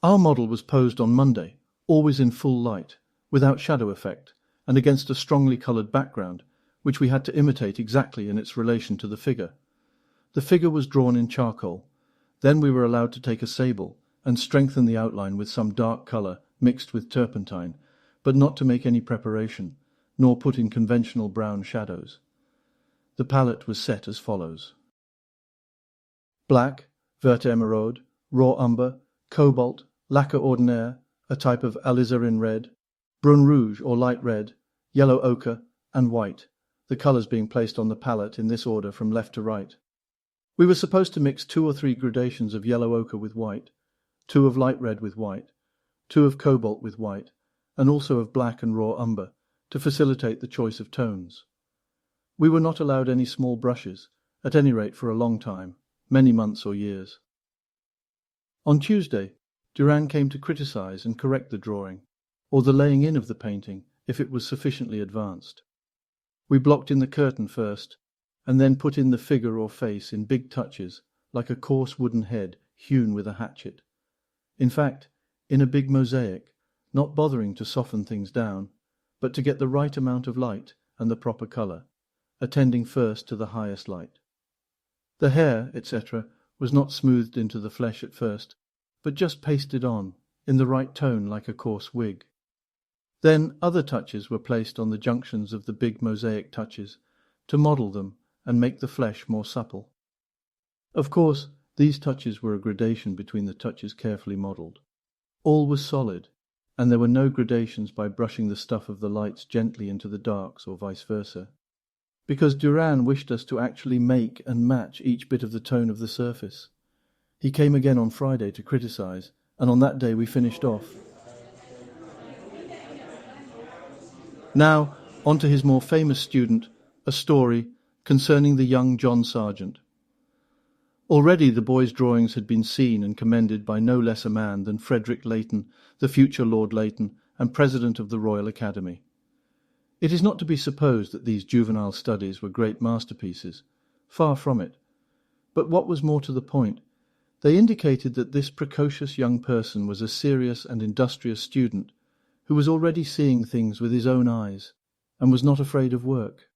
Our model was posed on Monday, always in full light, without shadow effect, and against a strongly coloured background, which we had to imitate exactly in its relation to the figure. The figure was drawn in charcoal. Then we were allowed to take a sable and strengthen the outline with some dark colour mixed with turpentine, but not to make any preparation, nor put in conventional brown shadows. The palette was set as follows: black, vert emeraude, raw umber, cobalt, lacquer ordinaire, a type of alizarin red, brun rouge or light red, yellow ochre, and white, the colours being placed on the palette in this order from left to right. We were supposed to mix 2 or 3 gradations of yellow ochre with white, 2 of light red with white, 2 of cobalt with white, and also of black and raw umber, to facilitate the choice of tones. We were not allowed any small brushes, at any rate for a long time, many months or years. On Tuesday, Duran came to criticise and correct the drawing, or the laying in of the painting, if it was sufficiently advanced. We blocked in the curtain first, and then put in the figure or face in big touches, like a coarse wooden head hewn with a hatchet. In fact, in a big mosaic, not bothering to soften things down, but to get the right amount of light and the proper colour, attending first to the highest light. The hair, etc., was not smoothed into the flesh at first, but just pasted on, in the right tone like a coarse wig. Then other touches were placed on the junctions of the big mosaic touches, to model them and make the flesh more supple. Of course, these touches were a gradation between the touches carefully modelled. All was solid, and there were no gradations by brushing the stuff of the lights gently into the darks or vice versa, because Duran wished us to actually make and match each bit of the tone of the surface. He came again on Friday to criticise, and on that day we finished off. Now, on to his more famous student, a story concerning the young John Sargent. Already the boy's drawings had been seen and commended by no less a man than Frederick Leighton, the future Lord Leighton, and President of the Royal Academy. It is not to be supposed that these juvenile studies were great masterpieces. Far from it. But what was more to the point, they indicated that this precocious young person was a serious and industrious student who was already seeing things with his own eyes and was not afraid of work.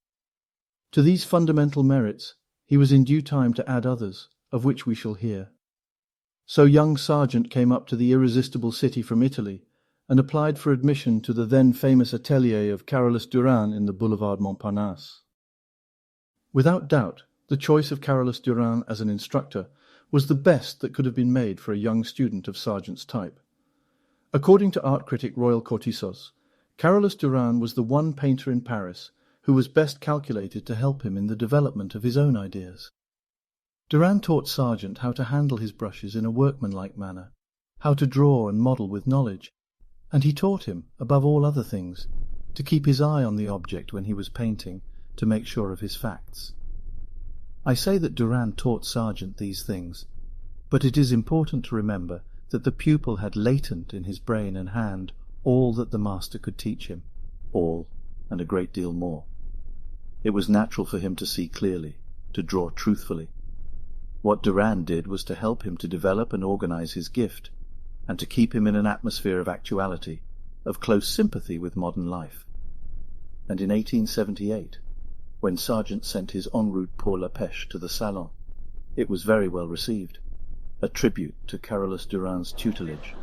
To these fundamental merits he was in due time to add others, of which we shall hear. So young Sargent came up to the irresistible city from Italy and applied for admission to the then famous Atelier of Carolus-Duran in the Boulevard Montparnasse. Without doubt, the choice of Carolus-Duran as an instructor was the best that could have been made for a young student of Sargent's type. According to art critic Royal Cortisos, Carolus-Duran was the one painter in Paris who was best calculated to help him in the development of his own ideas. Duran taught Sargent how to handle his brushes in a workmanlike manner, how to draw and model with knowledge, and he taught him, above all other things, to keep his eye on the object when he was painting, to make sure of his facts. I say that Duran taught Sargent these things, but it is important to remember that the pupil had latent in his brain and hand all that the master could teach him, all, and a great deal more. It was natural for him to see clearly, to draw truthfully. What Duran did was to help him to develop and organize his gift, and to keep him in an atmosphere of actuality, of close sympathy with modern life. And in 1878, when Sargent sent his En route pour la pêche to the Salon, it was very well received, a tribute to Carolus-Duran's tutelage.